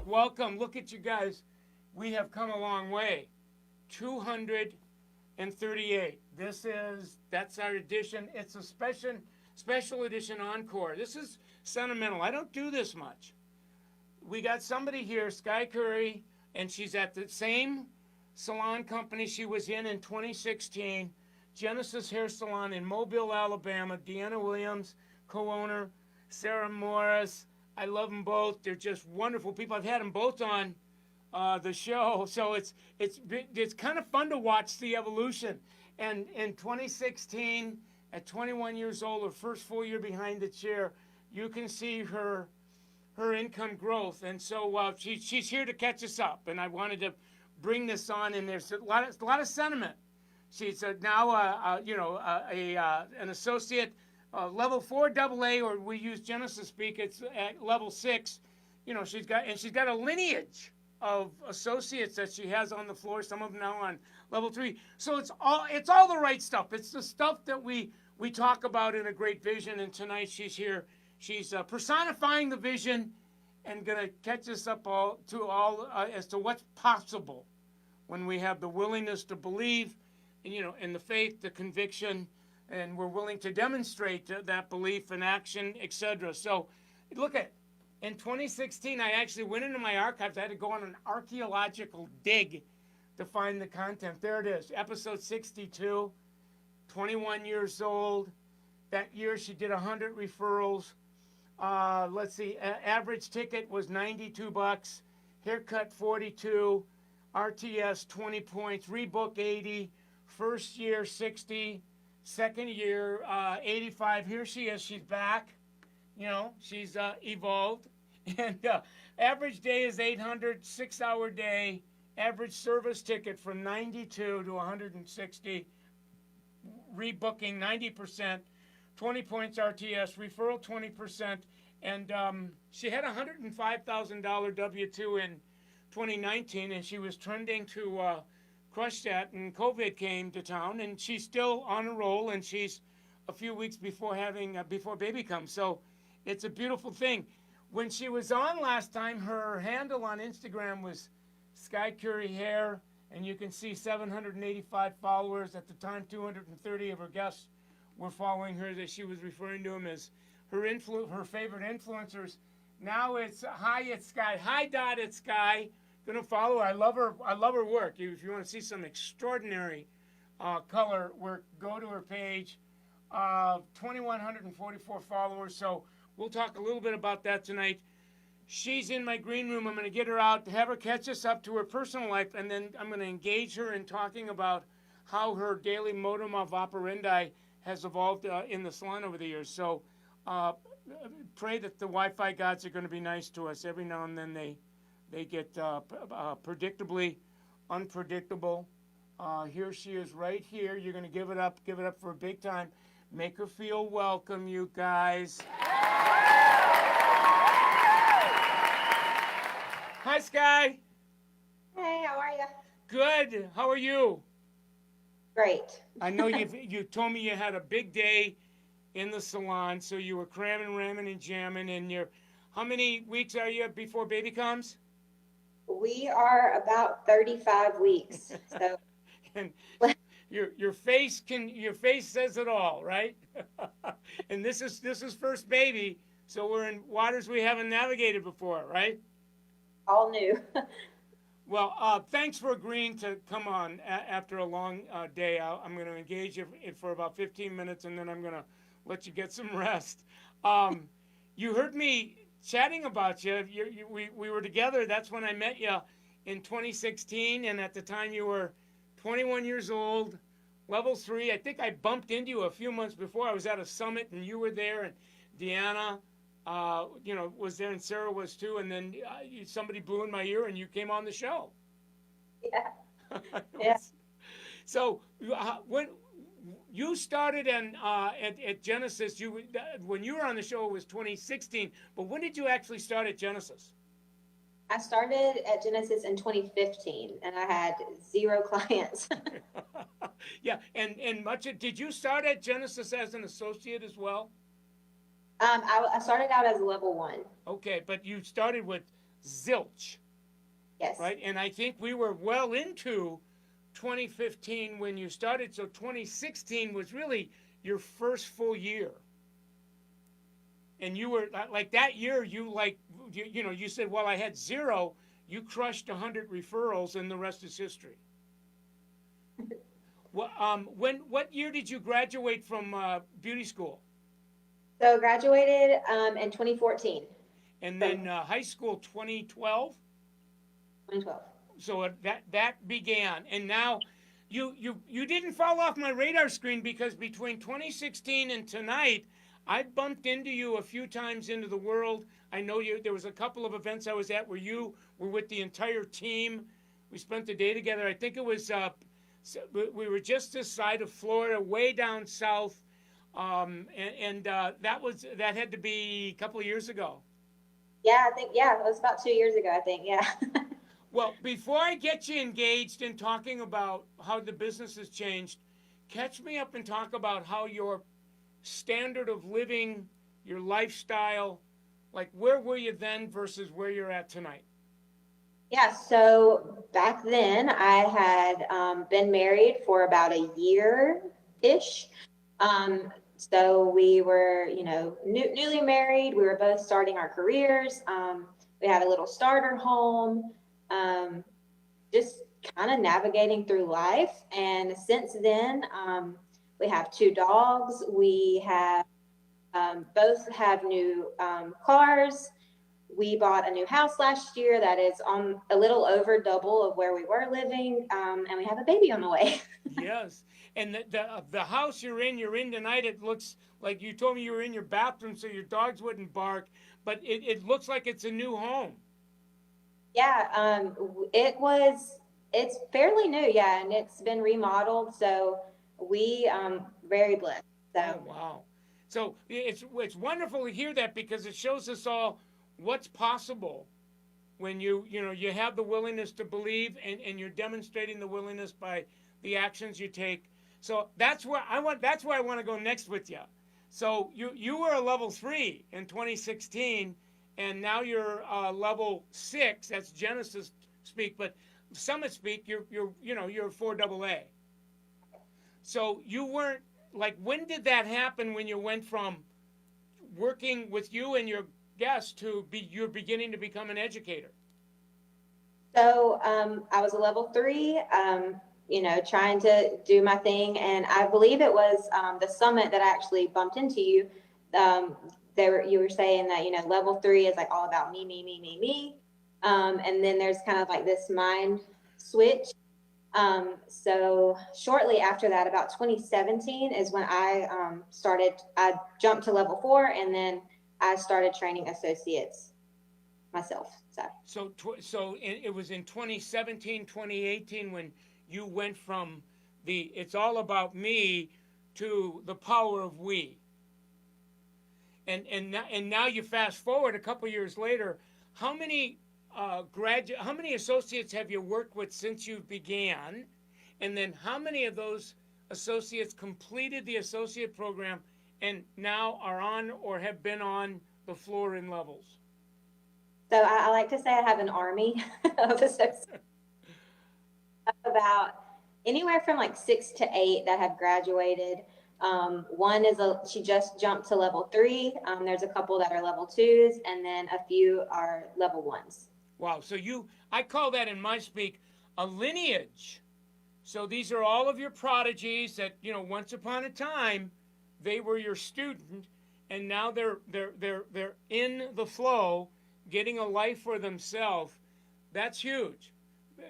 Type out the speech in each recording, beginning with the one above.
welcome. Look at you guys. We have come a long way. 238. That's our edition. It's a special edition Encore. This is sentimental. I don't do this much. We got somebody here, Skye Currie, and she's at the same salon company she was in 2016, Genesis Hair Salon in Mobile, Alabama. Deanna Williams, co-owner, Sarah Morris. I love them both. They're just wonderful people. I've had them both on the show, so it's kind of fun to watch the evolution. And in 2016, at 21 years old, her first full year behind the chair, you can see her income growth. And so she's here to catch us up. And I wanted to bring this on, and there's a lot of sentiment. She's now an associate, level 4 AA, or we use Genesis speak. It's at level 6. She's got a lineage of associates that she has on the floor. Some of them now on level 3. So it's all the right stuff. It's the stuff that we talk about in a great vision. And tonight she's here. She's personifying the vision and going to catch us up as to what's possible when we have the willingness to believe, in the faith, the conviction, and we're willing to demonstrate that belief in action, etc. So look at, in 2016, I actually went into my archives. I had to go on an archaeological dig to find the content. There it is, episode 62, 21 years old. That year she did 100 referrals. Let's see, average ticket was $92, haircut 42, RTS 20 points, rebook 80, first year 60, second year 85. Here she is, she's back. She's evolved. And average day is 800, 6-hour day. Average service ticket from 92 to 160. Rebooking 90%. 20 points RTS, referral 20%, and she had a $105,000 W-2 in 2019, and she was trending to crush that, and COVID came to town, and she's still on a roll, and she's a few weeks before baby comes, so it's a beautiful thing. When she was on last time, her handle on Instagram was Skye Currie Hair, and you can see 785 followers. At the time, 230 of her guests were following her, that she was referring to them as her favorite influencers. Now it's hi, it's Skye. Hi, Dot, it's Skye. Gonna follow her. I love her work. If you want to see some extraordinary color work, go to her page. 2,144 followers. So we'll talk a little bit about that tonight. She's in my green room. I'm going to get her out, have her catch us up to her personal life, and then I'm going to engage her in talking about how her daily modum of operandi has evolved in the salon over the years. So pray that the Wi-Fi gods are going to be nice to us. Every now and then they get predictably unpredictable. Here she is right here. You're going to give it up for a big time. Make her feel welcome, you guys. Hi, Skye. Hey, how are you? Good. How are you? Great. I know you told me you had a big day in the salon, so you were cramming, ramming, and jamming. And how many weeks are you before baby comes? We are about 35 weeks. So. And your face says it all, right? And this is first baby, so we're in waters we haven't navigated before, right? All new. Well, thanks for agreeing to come on after a long day. I'm going to engage you for about 15 minutes, and then I'm going to let you get some rest. You heard me chatting about you. We were together. That's when I met you in 2016, and at the time you were 21 years old, level 3. I think I bumped into you a few months before. I was at a summit, and you were there, and Deanna was there, and Sarah was too, and then somebody blew in my ear, and you came on the show. Yeah. Yeah. So when you started at Genesis, when you were on the show, it was 2016. But when did you actually start at Genesis? I started at Genesis in 2015, and I had 0 clients. Yeah, and did you start at Genesis as an associate as well? I started out as a level 1. Okay, but you started with zilch, Yes. right? And I think we were well into 2015 when you started, so 2016 was really your first full year. And you were like that year, you said, well, I had zero. You crushed 100 referrals, and the rest is history. Well, what year did you graduate from beauty school? So graduated in 2014. And then high school 2012. 2012. So that began, and now you didn't fall off my radar screen because between 2016 and tonight, I bumped into you a few times into the world. I know you. There was a couple of events I was at where you were with the entire team. We spent the day together. I think it was we were just this side of Florida, way down south, that had to be a couple of years ago. Yeah, I think it was about 2 years ago. I think Well, before I get you engaged in talking about how the business has changed, catch me up and talk about how your standard of living, your lifestyle, like where were you then versus where you're at tonight? Yeah, so back then I had been married for about a year-ish. So we were, newly married. We were both starting our careers. We had a little starter home, just kind of navigating through life. And since then, we have 2 dogs. We have both have new cars. We bought a new house last year that is on a little over double of where we were living, and we have a baby on the way. Yes, and the house you're in tonight. It looks like you told me you were in your bathroom so your dogs wouldn't bark, but it looks like it's a new home. Yeah, it's fairly new, yeah, and it's been remodeled, so we very blessed. So. Oh, wow. So it's wonderful to hear that because it shows us all what's possible when you have the willingness to believe and you're demonstrating the willingness by the actions you take. So that's where I want to go next with you. So you were a level 3 in 2016, and now you're level 6. That's Genesis speak, but Summit speak. You're 4 AA. So you weren't like, when did that happen when you went from working with you and your guests to you're beginning to become an educator? So I was a level 3, trying to do my thing. And I believe it was the summit that I actually bumped into you. You were saying that, level 3 is like all about me, me, me, me, me. And then there's kind of like this mind switch. So shortly after that, about 2017 is when I jumped to level 4, and then I started training associates myself. So it was in 2017, 2018 when you went from it's all about me to the power of we. And now you fast forward a couple years later, how many associates have you worked with since you began? And then how many of those associates completed the associate program and now are on or have been on the floor in levels? So I like to say I have an army of associates, about anywhere from like 6 to 8 that have graduated. One she just jumped to level 3. There's a couple that are level 2s, and then a few are level 1s. Wow. So I call that in my speak a lineage. So these are all of your prodigies that, once upon a time, they were your student, and now they're in the flow, getting a life for themselves. That's huge.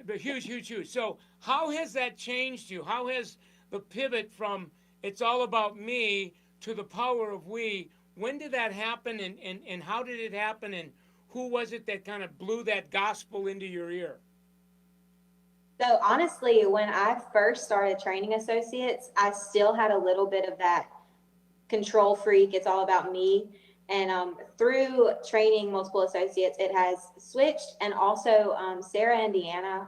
Huge, huge, huge. So how has that changed you? How has the pivot from it's all about me to the power of we, when did that happen, and how did it happen, and who was it that kind of blew that gospel into your ear? So honestly, when I first started training associates, I still had a little bit of that control freak. It's all about me. And through training multiple associates, it has switched. And also Sarah and Deanna,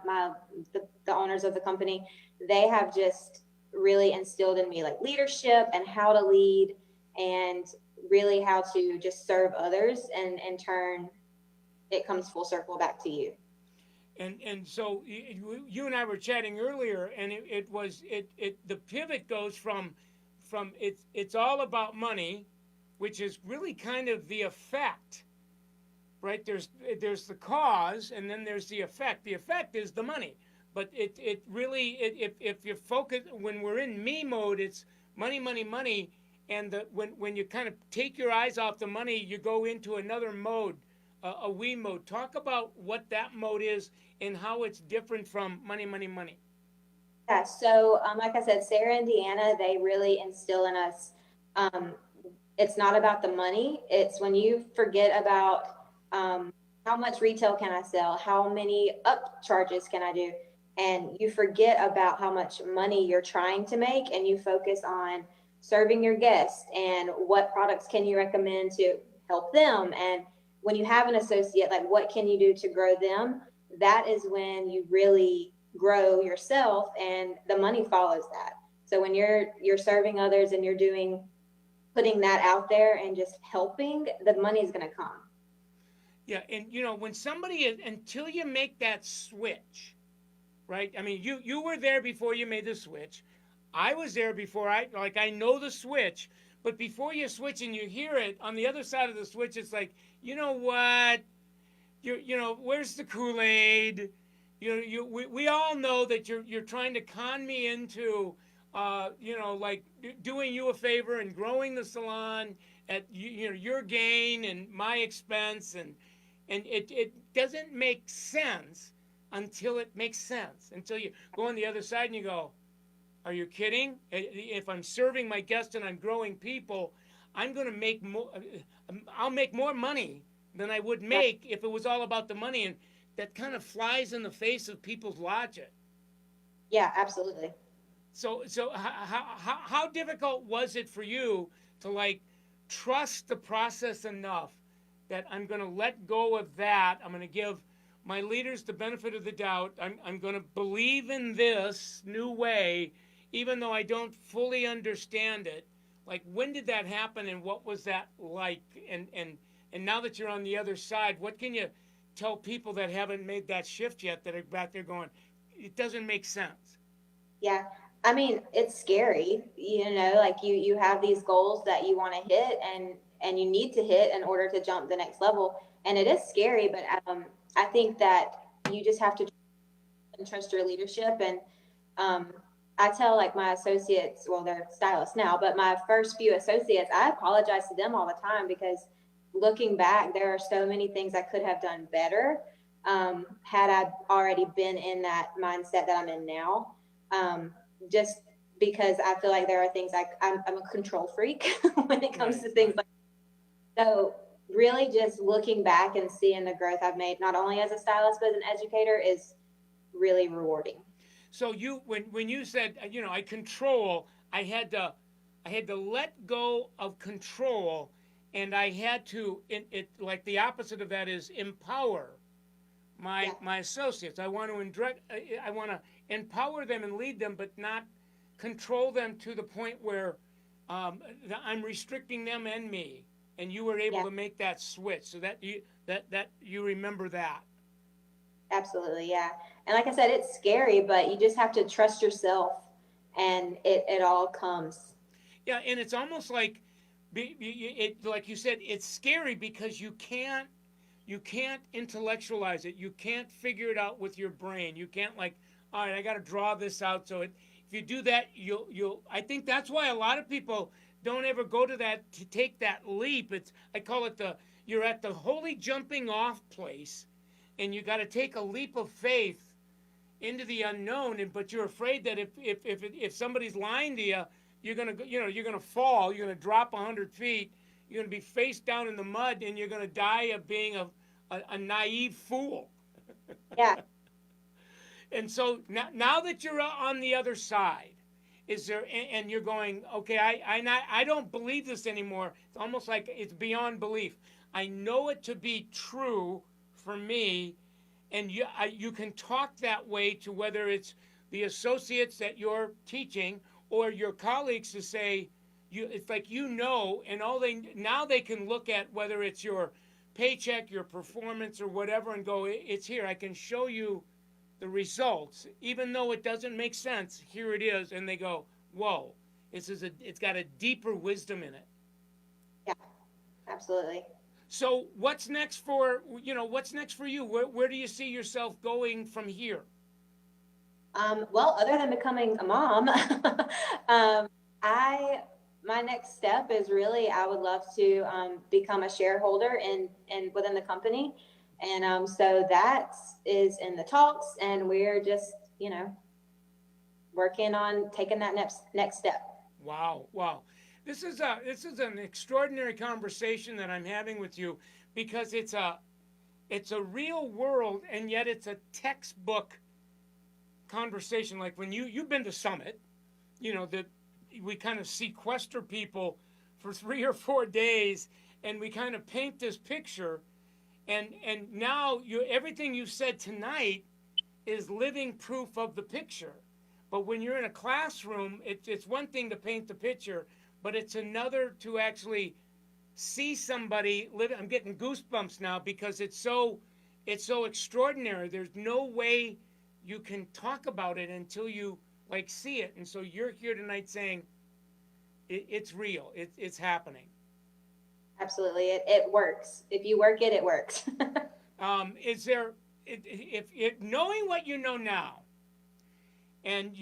the owners of the company, they have just really instilled in me like leadership and how to lead, and really how to just serve others and in turn it comes full circle back to you. And so you and I were chatting earlier, and the pivot goes from it's all about money, which is really kind of the effect, right? There's the cause, and then there's the effect. The effect is the money, but it really if you focus when we're in me mode, it's money, money, money, and when you kind of take your eyes off the money, you go into another mode, a we mode. Talk about what that mode is and how it's different from money, money, money. Yeah, so like I said, Sarah and Deanna, they really instill in us. Um, it's not about the money. It's when you forget about how much retail can I sell, how many up charges can I do, and you forget about how much money you're trying to make, and you focus on serving your guests and what products can you recommend to help them. And when you have an associate, like what can you do to grow them? That is when you really grow yourself, and the money follows that. So when you're serving others and you're putting that out there and just helping, the money is going to come. Yeah, and when until you make that switch, right? I mean, you were there before you made the switch. I was there before I know the switch, but before you switch and you hear it on the other side of the switch, it's like, you know what? Where's the Kool-Aid? We all know that you're trying to con me into, like doing you a favor and growing the salon at your gain and my expense, and it doesn't make sense until it makes sense. Until you go on the other side and you go, are you kidding? If I'm serving my guests and I'm growing people, I'm going to make more. I'll make more money than I would make if it was all about the money, and that kind of flies in the face of people's logic. Yeah, absolutely. So how difficult was it for you to like trust the process enough that I'm going to let go of that? I'm going to give my leaders the benefit of the doubt. I'm going to believe in this new way, even though I don't fully understand it. Like, when did that happen, and what was that like? And now that you're on the other side, what can you tell people that haven't made that shift yet, that are back there going, it doesn't make sense? Yeah. I mean, it's scary, like you have these goals that you want to hit, and you need to hit in order to jump the next level. And it is scary, but I think that you just have to trust your leadership. And I tell like my associates, well, they're stylists now, but my first few associates, I apologize to them all the time, because looking back, there are so many things I could have done better had I already been in that mindset that I'm in now. Just because I feel like there are things I'm a control freak when it comes to things like that. So really just looking back and seeing the growth I've made, not only as a stylist, but as an educator, is really rewarding. So when you said, I control, I had to let go of control, and I had to, it like the opposite of that is empower my associates. I want to empower them and lead them, but not control them to the point where I'm restricting them and me. And you were able to make that switch, so that you remember that. Absolutely, yeah. And like I said, it's scary, but you just have to trust yourself, and it all comes. Yeah, and it's almost like, like you said, it's scary because you can't intellectualize it. You can't figure it out with your brain. You can't like, all right, I got to draw this out. So if you do that, you'll. I think that's why a lot of people don't ever go to take that leap. I call it you're at the holy jumping off place, and you got to take a leap of faith into the unknown. But you're afraid that if somebody's lying to you, you're gonna fall. You're gonna drop 100 feet. You're gonna be face down in the mud, and you're gonna die of being a naive fool. Yeah. And so now that you're on the other side, is there, and you're going, okay, I don't believe this anymore. It's almost like it's beyond belief. I know it to be true for me, and you can talk that way to whether it's the associates that you're teaching or your colleagues, to say, it's like, and now they can look at whether it's your paycheck, your performance, or whatever, and go, it's here. I can show you the results, even though it doesn't make sense. Here it is, and they go, whoa, it's got a deeper wisdom in it. Yeah, absolutely. So what's next for you? Where do you see yourself going from here? Well, other than becoming a mom, my next step is really I would love to become a shareholder in within the company, and so that is in the talks, and we're just working on taking that next step. Wow, wow. This is an extraordinary conversation that I'm having with you, because it's a real world, and yet it's a textbook conversation. Like when you've been to Summit, that we kind of sequester people for 3 or 4 days, and we kind of paint this picture, and now everything you said tonight is living proof of the picture. But when you're in a classroom, it's one thing to paint the picture, but it's another to actually see somebody live. I'm getting goosebumps now because it's so extraordinary. There's no way you can talk about it until you see it. And so you're here tonight saying it's real. It's happening. Absolutely, it works. If you work it, it works. Is there, if knowing what you know now, and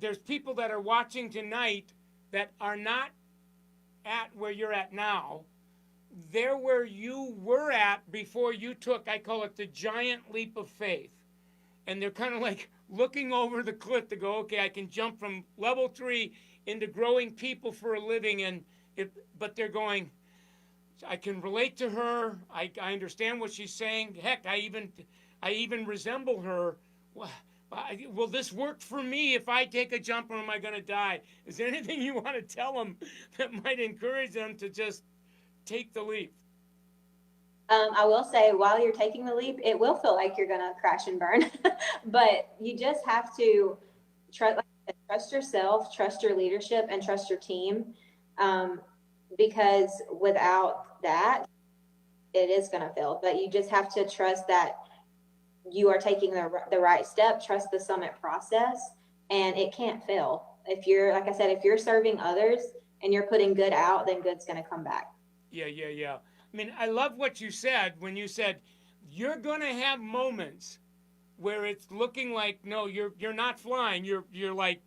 there's people that are watching tonight that are not at where you're at now, they're where you were at before you took, I call it the giant leap of faith. And they're kind of like looking over the cliff to go, okay, I can jump from level 3 into growing people for a living, but they're going, I can relate to her. I understand what she's saying. Heck, I even resemble her. Will this work for me if I take a jump, or am I going to die? Is there anything you want to tell them that might encourage them to just take the leap? I will say, while you're taking the leap, it will feel like you're going to crash and burn, but you just have to trust yourself, trust your leadership, and trust your team, because without that, it is going to fail. But you just have to trust that you are taking the right step, trust the summit process, and it can't fail. If you're, like I said, if you're serving others and you're putting good out, then good's going to come back. Yeah. I mean, I love what you said when you said you're going to have moments where it's looking like, no, you're not flying. You're like,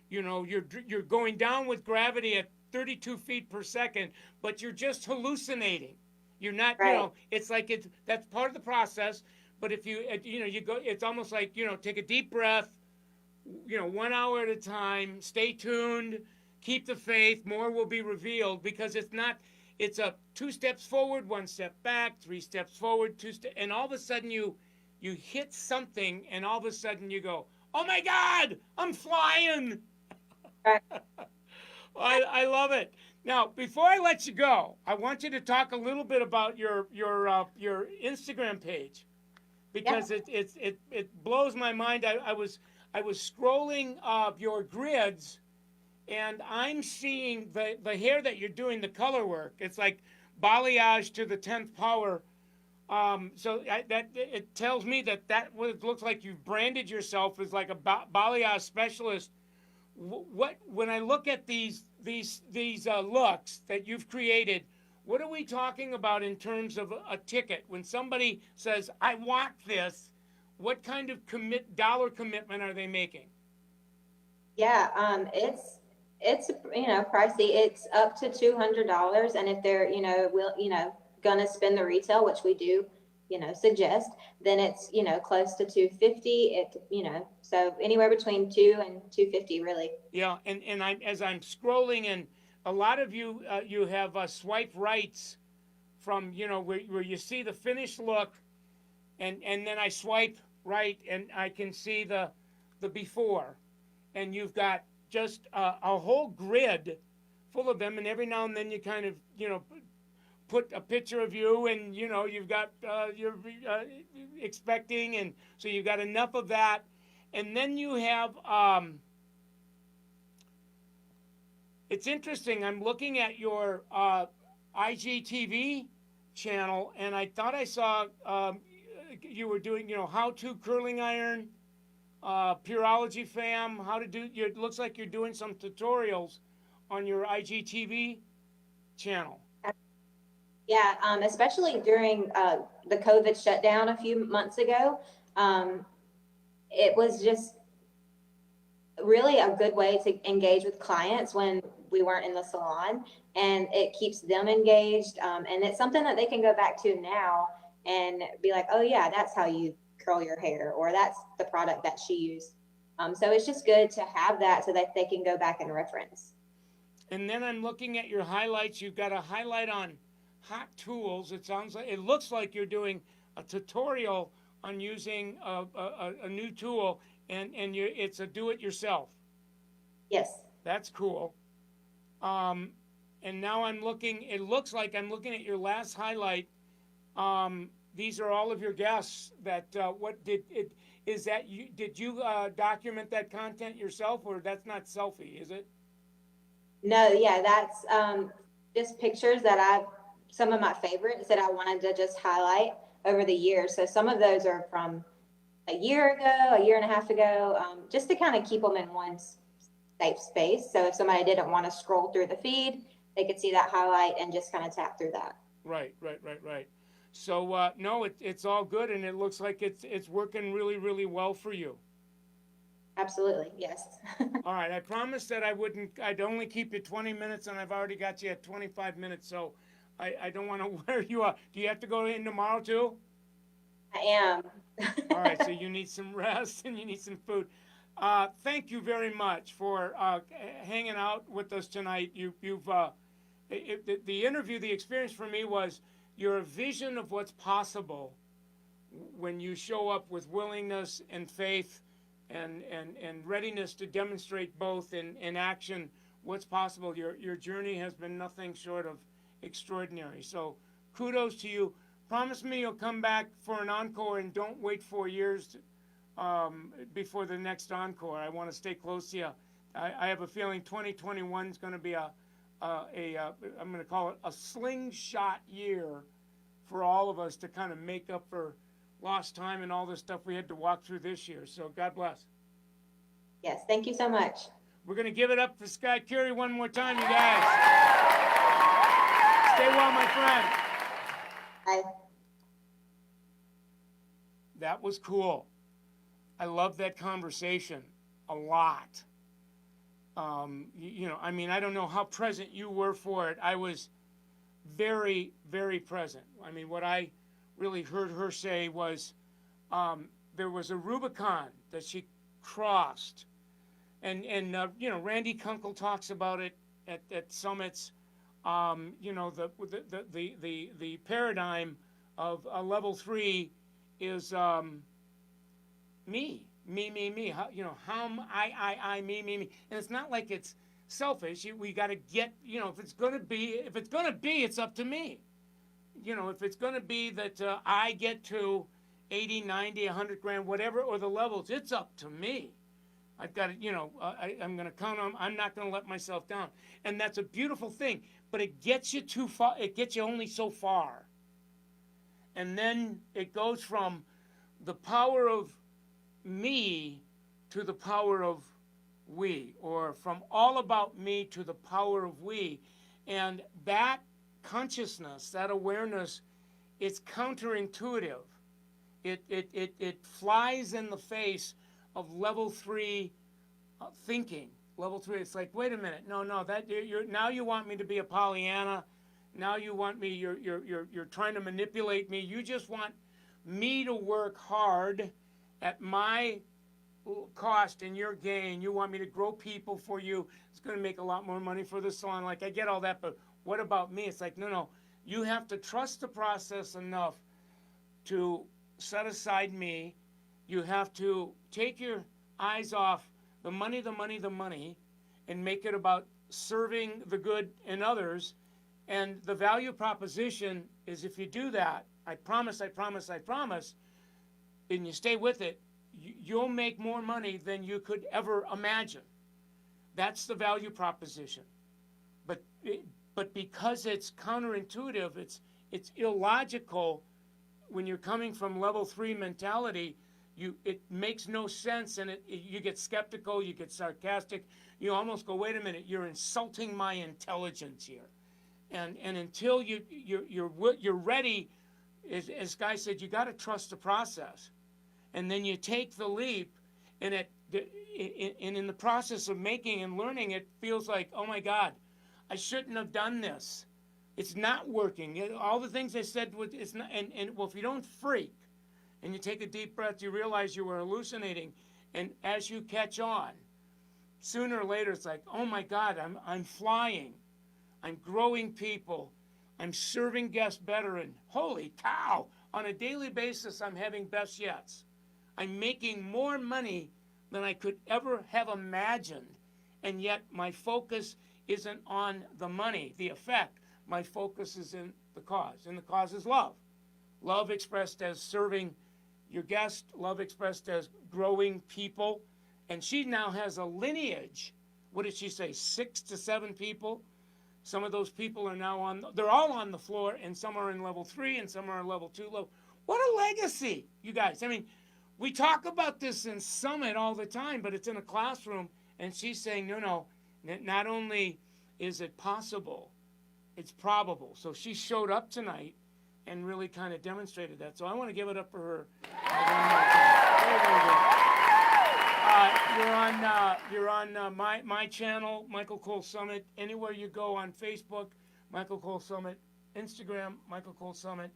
you're going down with gravity at 32 feet per second, but you're just hallucinating. You're not, right. It's like that's part of the process. But if you go, it's almost like, take a deep breath, 1 hour at a time, stay tuned, keep the faith, more will be revealed, because it's a 2 steps forward, 1 step back, 3 steps forward, 2 steps, and all of a sudden you hit something, and all of a sudden you go, oh my God, I'm flying. Right. I love it. Now, before I let you go, I want you to talk a little bit about your Instagram page, because it blows my mind. I was scrolling your grids, and I'm seeing the hair that you're doing, the color work. It's like balayage to the 10th power. So it tells me that what it looks like you've branded yourself as like a balayage specialist. When I look at these looks that you've created, what are we talking about in terms of a ticket? When somebody says, I want this, what kind of dollar commitment are they making? Yeah, it's pricey. It's up to $200, and if they're gonna spend the retail, which we do suggest, then it's close to $250. So anywhere between $200 and $250, really. Yeah, and as I'm scrolling, and a lot of you you have swipe rights from where you see the finished look, and then I swipe right and I can see the before, and you've got just a whole grid full of them, and every now and then you kind of put a picture of you, and you've got you're expecting, and so you've got enough of that, and then you have it's interesting. I'm looking at your IGTV channel, and I thought I saw you were doing, how-to curling iron, Pureology fam, how to do. It looks like you're doing some tutorials on your IGTV channel. Yeah, especially during the COVID shutdown a few months ago, it was just really a good way to engage with clients when we weren't in the salon, and it keeps them engaged. And it's something that they can go back to now and be like, oh yeah, that's how you curl your hair, or that's the product that she used. So it's just good to have that so that they can go back and reference. And then I'm looking at your highlights. You've got a highlight on hot tools. It looks like you're doing a tutorial on using a new tool, and it's a do-it-yourself. Yes. That's cool. And now I'm looking. It looks like I'm looking at your last highlight. These are all of your guests. Is that you? Did you document that content yourself, or that's not selfie, is it? No, yeah, that's just pictures that some of my favorites that I wanted to just highlight over the years. So some of those are from a year ago, a year and a half ago, just to kind of keep them in one safe space. So if somebody didn't want to scroll through the feed, they could see that highlight and just kind of tap through that. Right. So no, it's all good, and it looks like it's working really, really well for you. Absolutely, yes. All right, I promised that I'd only keep you 20 minutes, and I've already got you at 25 minutes, so I don't want to wear you out. Do you have to go in tomorrow too? I am. All right, so you need some rest and you need some food. Thank you very much for hanging out with us tonight. The interview, the experience for me was your vision of what's possible when you show up with willingness and faith and readiness to demonstrate both in action what's possible. Your journey has been nothing short of extraordinary. So kudos to you. Promise me you'll come back for an encore, and don't wait 4 years before the next encore. I want to stay close to you. I have a feeling 2021 is going to be I'm going to call it a slingshot year for all of us to kind of make up for lost time and all the stuff we had to walk through this year. So God bless. Yes, thank you so much. We're going to give it up for Skye Currie one more time, you guys. Stay well, my friend. Bye. That was cool. I love that conversation a lot. I don't know how present you were for it. I was very, very present. I mean, what I really heard her say was there was a Rubicon that she crossed. And Randy Kunkel talks about it at summits. The paradigm of a level 3 is me. How I, me. And it's not like it's selfish. We got to get, if it's going to be, it's up to me. If it's going to be that I get to 80, 90, 100 grand, whatever, or the levels, it's up to me. I've got to, I'm going to count on, I'm not going to let myself down. And that's a beautiful thing, but it gets you too far. It gets you only so far. And then it goes from the power of me to the power of we, or from all about me to the power of we. And that consciousness, that awareness, it's counterintuitive. It flies in the face of level 3 thinking. Level 3, it's like, wait a minute, no, now you want me to be a Pollyanna. Now you want me, you're trying to manipulate me. You just want me to work hard at my cost and your gain. You want me to grow people for you. It's going to make a lot more money for the salon. Like, I get all that, but what about me? It's like, no. You have to trust the process enough to set aside me. You have to take your eyes off the money, and make it about serving the good in others. And the value proposition is, if you do that, I promise, and you stay with it, you'll make more money than you could ever imagine. That's the value proposition. But because it's counterintuitive, it's illogical when you're coming from level 3 mentality. It makes no sense, and you get skeptical, you get sarcastic, you almost go, wait a minute, you're insulting my intelligence here. And until you're ready, as Skye said, you got to trust the process, and then you take the leap, and in the process of making and learning, it feels like, oh my God, I shouldn't have done this. It's not working. All the things I said, it's not. And well, if you don't freak, and you take a deep breath, you realize you were hallucinating, and as you catch on, sooner or later, it's like, oh my God, I'm flying. I'm growing people. I'm serving guests better. And holy cow, on a daily basis, I'm having best yets. I'm making more money than I could ever have imagined. And yet my focus isn't on the money, the effect. My focus is in the cause. And the cause is love. Love expressed as serving your guest, love expressed as growing people. And she now has a lineage. What did she say? 6 to 7 people. Some of those people are now they're all on the floor, and some are in level 3 and some are in level 2. What a legacy, you guys. I mean, we talk about this in Summit all the time, but it's in a classroom, and she's saying, no, not only is it possible, it's probable. So she showed up tonight and really kind of demonstrated that. So I want to give it up for her. Very, very good. You're on my channel, Michael Cole Summit. Anywhere you go on Facebook, Michael Cole Summit. Instagram, Michael Cole Summit.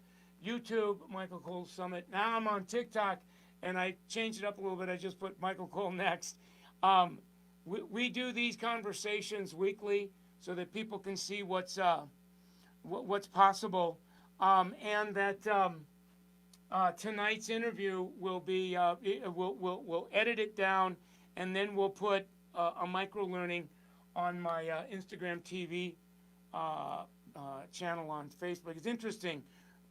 YouTube, Michael Cole Summit. Now I'm on TikTok, and I changed it up a little bit. I just put Michael Cole next. We do these conversations weekly so that people can see what's possible, and that tonight's interview will be we'll edit it down, and then we'll put a micro learning on my Instagram TV channel on Facebook. It's interesting.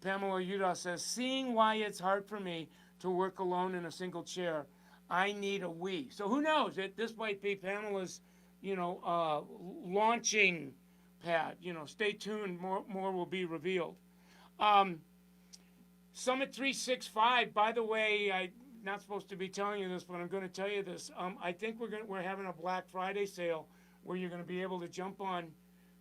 Pamela Udall says, seeing why it's hard for me to work alone in a single chair, I need a we. So who knows? This might be Pamela's, launching pad. Stay tuned. More will be revealed. Summit 365. By the way, I'm not supposed to be telling you this, but I'm going to tell you this. I think we're having a Black Friday sale where you're going to be able to jump on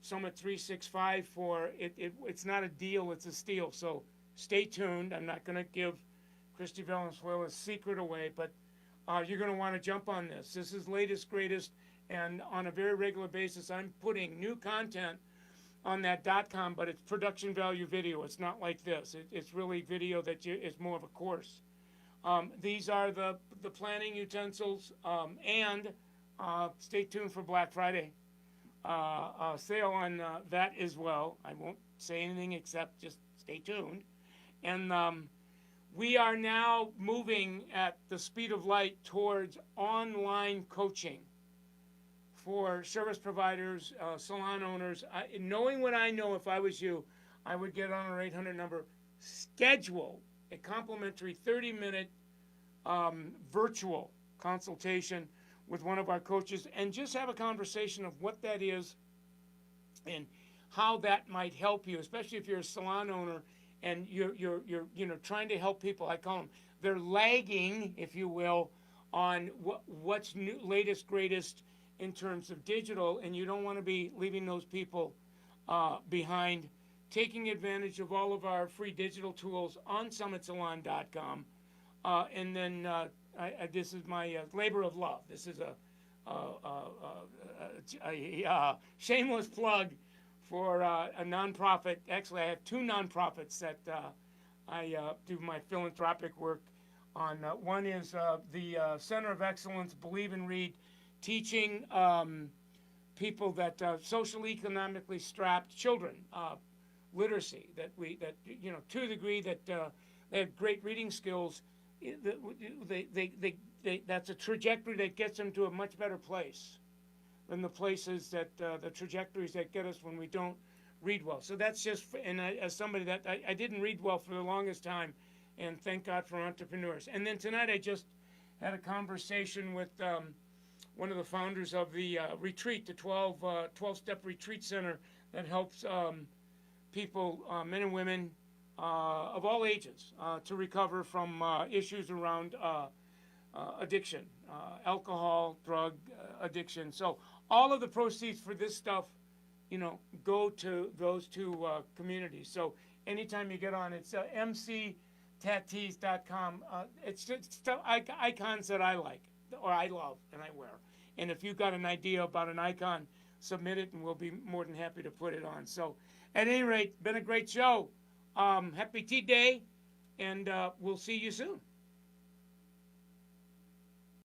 Summit 365 for it. It's not a deal; it's a steal. So stay tuned. I'm not going to give Christy Valenzuela's secret away, but you're going to want to jump on this. This is latest, greatest, and on a very regular basis, I'm putting new content on that .com, but it's production value video. It's not like this. It's really video it's more of a course. These are the planning utensils, and stay tuned for Black Friday sale on that as well. I won't say anything except just stay tuned. And we are now moving at the speed of light towards online coaching for service providers, salon owners. Knowing what I know, if I was you, I would get on our 800 number, schedule a complimentary 30-minute virtual consultation with one of our coaches, and just have a conversation of what that is and how that might help you, especially if you're a salon owner and you're trying to help people. I call them, they're lagging, if you will, on what's new, latest, greatest in terms of digital, and you don't want to be leaving those people behind. Taking advantage of all of our free digital tools on summitsalon.com, and then this is my labor of love. This is a shameless plug for a nonprofit. Actually, I have 2 nonprofits that I do my philanthropic work on. One is the Center of Excellence, Believe and Read, teaching people that socially, economically strapped children literacy, to the degree that they have great reading skills. That's a trajectory that gets them to a much better place than the places that the trajectories that get us when we don't read well. So that's just, as somebody that I didn't read well for the longest time, and thank God for entrepreneurs. And then tonight I just had a conversation with one of the founders of the retreat, the 12-step retreat center that helps people, men and women of all ages, to recover from issues around addiction, alcohol, drug addiction. So all of the proceeds for this stuff, go to those two communities. So anytime you get on, it's mctattoos.com. It's just stuff, icons that I like or I love and I wear. And if you've got an idea about an icon, submit it and we'll be more than happy to put it on. So at any rate, been a great show. Happy Tea Day, and we'll see you soon.